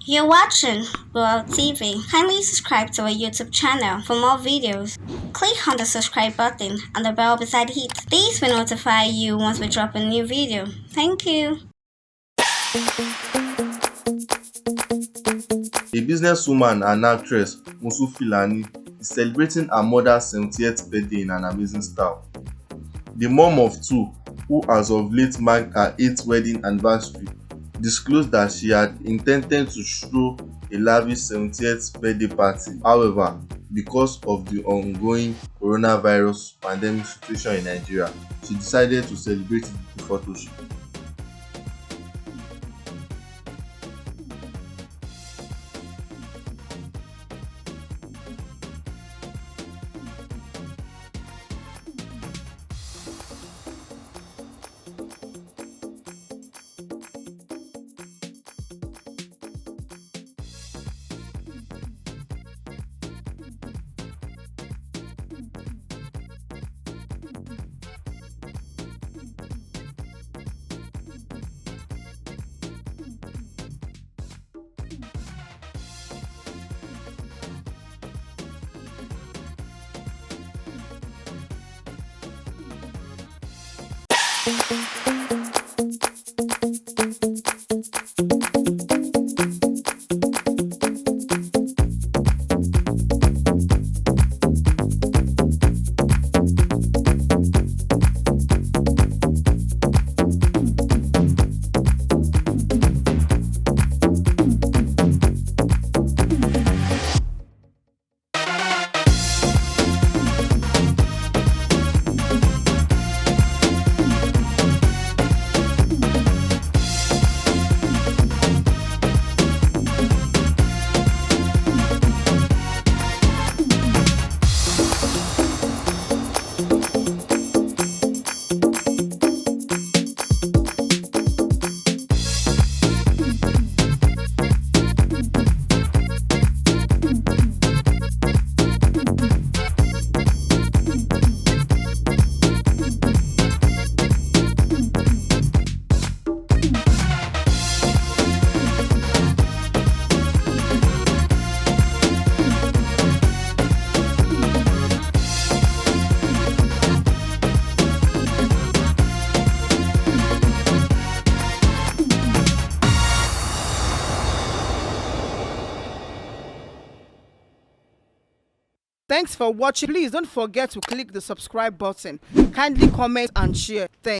You're watching World TV. Kindly subscribe to our YouTube channel for more videos. Click on the subscribe button and the bell beside it. These will notify you once we drop a new video. Thank you. A businesswoman and actress, Mosun Filani, is celebrating her mother's 70th birthday in an amazing style. The mom of two, who as of late marked her 8th wedding anniversary, disclosed that she had intended to throw a lavish 70th birthday party. However, because of the ongoing coronavirus pandemic situation in Nigeria, she decided to celebrate it with a photo shoot. Thanks for watching. Please don't forget to click the subscribe button. Kindly comment and share. Thanks.